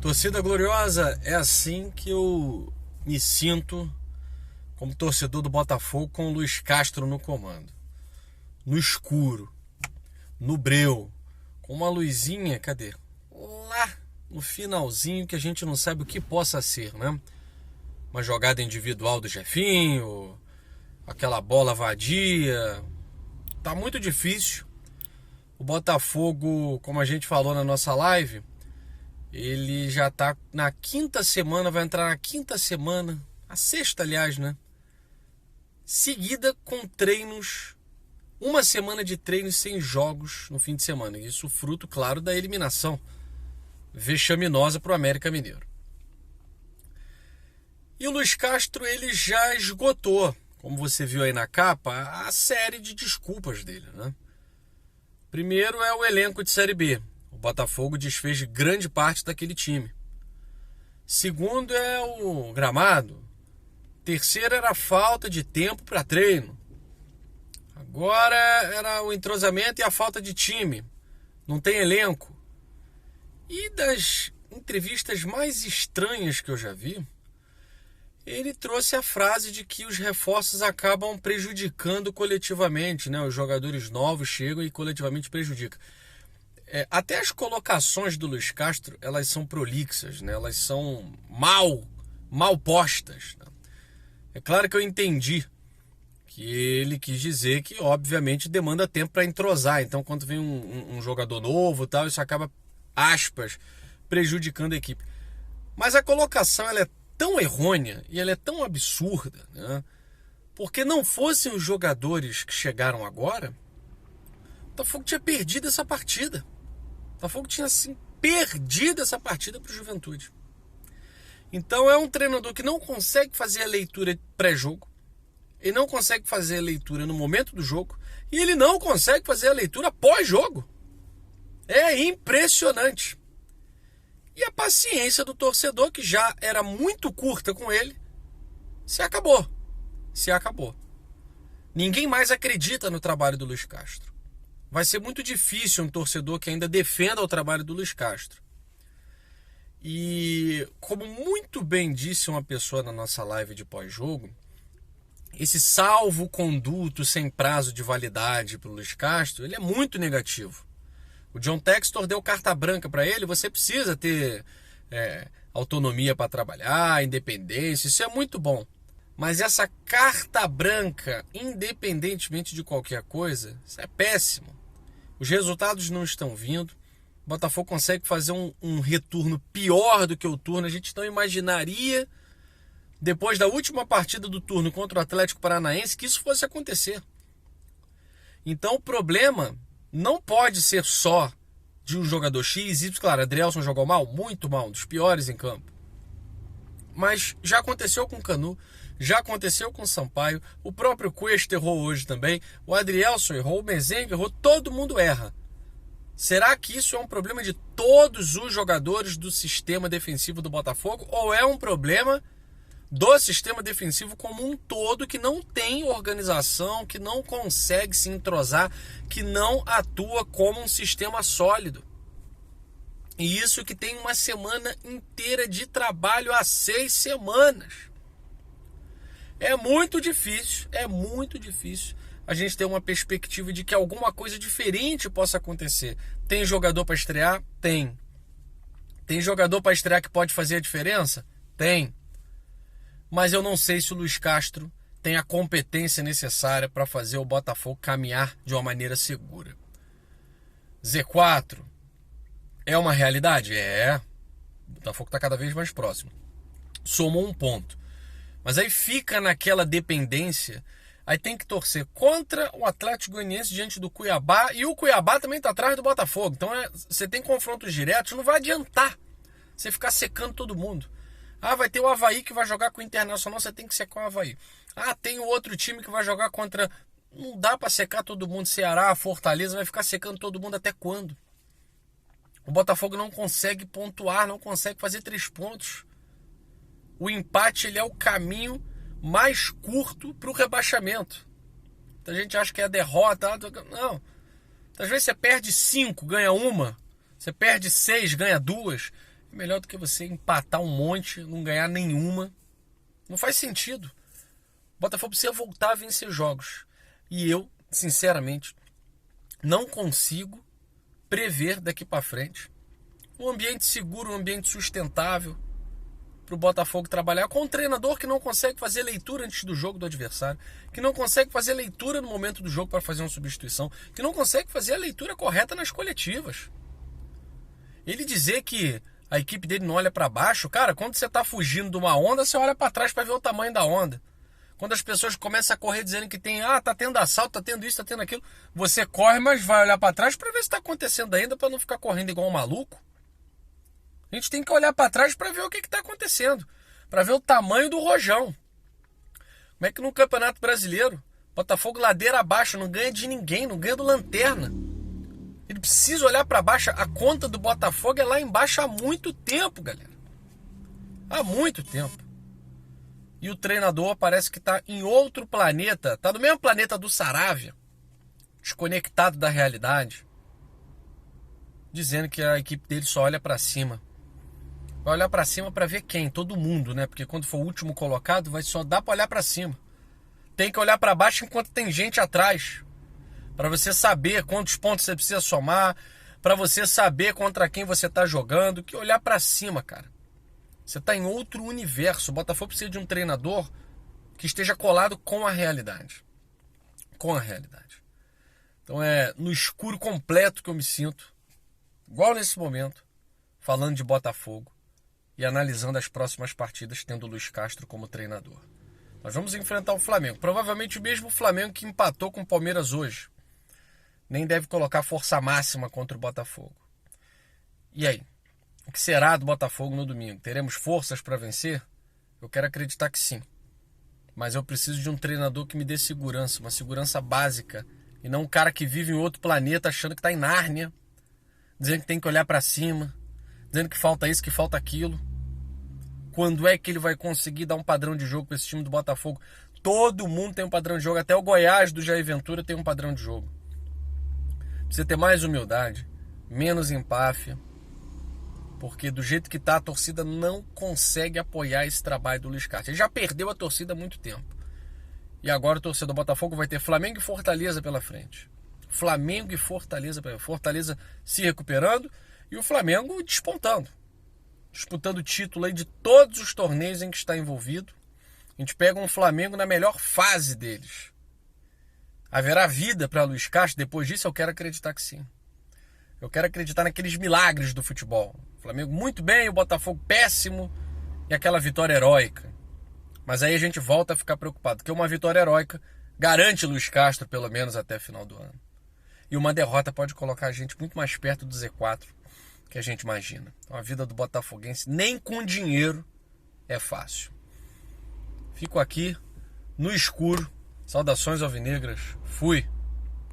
Torcida gloriosa, é assim que eu me sinto como torcedor do Botafogo com o Luiz Castro no comando. No escuro, no breu, com uma luzinha, cadê? Lá no finalzinho que a gente não sabe o que possa ser, né? Uma jogada individual do Jefinho, aquela bola vadia. Tá muito difícil. O Botafogo, como a gente falou na nossa live, ele já tá na quinta semana, vai entrar na quinta semana, a sexta, aliás, né? Seguida com treinos, uma semana de treinos sem jogos no fim de semana. Isso fruto, claro, da eliminação vexaminosa para o América Mineiro. E o Luiz Castro, ele já esgotou, como você viu aí na capa, a série de desculpas dele, né? Primeiro é o elenco de Série B. O Botafogo desfez grande parte daquele time. Segundo é o gramado. Terceiro era a falta de tempo para treino. Agora era o entrosamento e a falta de time. Não tem elenco. E das entrevistas mais estranhas que eu já vi, ele trouxe a frase de que os reforços acabam prejudicando coletivamente, né? Os jogadores novos chegam e coletivamente prejudicam. Até as colocações do Luiz Castro, elas são prolixas, né? Elas são mal postas, né? É claro que eu entendi que ele quis dizer que, obviamente, demanda tempo para entrosar. Então, quando vem um jogador novo, tal, isso acaba, aspas, prejudicando a equipe. Mas a colocação ela é tão errônea e ela é tão absurda, né? Porque não fossem os jogadores que chegaram agora, o Botafogo tinha perdido essa partida. O Botafogo tinha, assim, perdido essa partida para o Juventude. Então é um treinador que não consegue fazer a leitura pré-jogo, ele não consegue fazer a leitura no momento do jogo e ele não consegue fazer a leitura pós-jogo. É impressionante. E a paciência do torcedor, que já era muito curta com ele, se acabou. Ninguém mais acredita no trabalho do Luiz Castro. Vai ser muito difícil um torcedor que ainda defenda o trabalho do Luiz Castro. E como muito bem disse uma pessoa na nossa live de pós-jogo, esse salvo-conduto sem prazo de validade para o Luiz Castro, ele é muito negativo. O John Textor deu carta branca para ele, você precisa ter autonomia para trabalhar, independência, isso é muito bom. Mas essa carta branca, independentemente de qualquer coisa, isso é péssimo. Os resultados não estão vindo. O Botafogo consegue fazer um retorno pior do que o turno. A gente não imaginaria, depois da última partida do turno contra o Atlético Paranaense, que isso fosse acontecer. Então o problema não pode ser só de um jogador X, Y. Claro, Adrielson jogou mal, muito mal, um dos piores em campo. Mas já aconteceu com o Canu, já aconteceu com o Sampaio, o próprio Cuesta errou hoje também, o Adrielson errou, o Mezenga errou, todo mundo erra. Será que isso é um problema de todos os jogadores do sistema defensivo do Botafogo? Ou é um problema do sistema defensivo como um todo, que não tem organização, que não consegue se entrosar, que não atua como um sistema sólido? E isso que tem uma semana inteira de trabalho há 6 semanas. É muito difícil a gente ter uma perspectiva de que alguma coisa diferente possa acontecer. Tem jogador para estrear? Tem. Tem jogador para estrear que pode fazer a diferença? Tem. Mas eu não sei se o Luiz Castro tem a competência necessária para fazer o Botafogo caminhar de uma maneira segura. Z4 é uma realidade? É. O Botafogo está cada vez mais próximo. Somou um ponto. Mas aí fica naquela dependência. Aí tem que torcer contra o Atlético Goianiense diante do Cuiabá. E o Cuiabá também está atrás do Botafogo. Então você tem confrontos diretos. Não vai adiantar você ficar secando todo mundo. Ah, vai ter o Avaí que vai jogar com o Internacional. Você tem que secar o Avaí. Ah, tem o outro time que vai jogar contra... Não dá para secar todo mundo. Ceará, Fortaleza, vai ficar secando todo mundo até quando? O Botafogo não consegue pontuar, não consegue fazer 3 pontos. O empate, ele é o caminho mais curto para o rebaixamento. Então a gente acha que é a derrota. Não. Às vezes você perde 5, ganha 1. Você perde 6, ganha 2. É melhor do que você empatar um monte, não ganhar nenhuma. Não faz sentido. O Botafogo precisa voltar a vencer jogos. E eu, sinceramente, não consigo prever daqui para frente um ambiente seguro, um ambiente sustentável para o Botafogo trabalhar com um treinador que não consegue fazer leitura antes do jogo do adversário, que não consegue fazer leitura no momento do jogo para fazer uma substituição, que não consegue fazer a leitura correta nas coletivas. Ele dizer que a equipe dele não olha para baixo, cara, quando você está fugindo de uma onda, você olha para trás para ver o tamanho da onda. Quando as pessoas começam a correr dizendo que tem, tá tendo assalto, tá tendo isso, tá tendo aquilo, você corre, mas vai olhar para trás para ver se está acontecendo ainda, para não ficar correndo igual um maluco. A gente tem que olhar para trás para ver o que está acontecendo, para ver o tamanho do rojão. Como é que no Campeonato Brasileiro, Botafogo ladeira abaixo, não ganha de ninguém, não ganha do Lanterna. Ele precisa olhar para baixo. A conta do Botafogo é lá embaixo há muito tempo, galera. Há muito tempo. E o treinador parece que está em outro planeta. Está no mesmo planeta do Saravia. Desconectado da realidade. Dizendo que a equipe dele só olha para cima. Vai olhar para cima para ver quem? Todo mundo, né? Porque quando for o último colocado, vai só dar para olhar para cima. Tem que olhar para baixo enquanto tem gente atrás. Para você saber quantos pontos você precisa somar, para você saber contra quem você está jogando, que olhar para cima, cara. Você está em outro universo. O Botafogo precisa de um treinador que esteja colado com a realidade. Com a realidade. Então é no escuro completo que eu me sinto, igual nesse momento, falando de Botafogo e analisando as próximas partidas, tendo o Luiz Castro como treinador. Nós vamos enfrentar o Flamengo. Provavelmente o mesmo Flamengo que empatou com o Palmeiras hoje. Nem deve colocar força máxima contra o Botafogo. E aí? O que será do Botafogo no domingo? Teremos forças para vencer? Eu quero acreditar que sim. Mas eu preciso de um treinador que me dê segurança, uma segurança básica. E não um cara que vive em outro planeta achando que está em Nárnia, dizendo que tem que olhar para cima, dizendo que falta isso, que falta aquilo. Quando é que ele vai conseguir dar um padrão de jogo para esse time do Botafogo? Todo mundo tem um padrão de jogo, até o Goiás do Jair Ventura tem um padrão de jogo. Precisa ter mais humildade, menos empáfia, porque do jeito que está, a torcida não consegue apoiar esse trabalho do Luiz Castro. Ele já perdeu a torcida há muito tempo. E agora o torcedor do Botafogo vai ter Flamengo e Fortaleza pela frente. Flamengo e Fortaleza pela frente. Fortaleza se recuperando e o Flamengo despontando. Disputando o título aí de todos os torneios em que está envolvido. A gente pega um Flamengo na melhor fase deles. Haverá vida para Luiz Castro depois disso? Eu quero acreditar que sim. Eu quero acreditar naqueles milagres do futebol. O Flamengo muito bem, o Botafogo péssimo e aquela vitória heróica. Mas aí a gente volta a ficar preocupado, porque uma vitória heróica garante Luiz Castro pelo menos até o final do ano. E uma derrota pode colocar a gente muito mais perto do Z4 que a gente imagina. Então a vida do botafoguense nem com dinheiro é fácil. Fico aqui no escuro. Saudações alvinegras. Fui.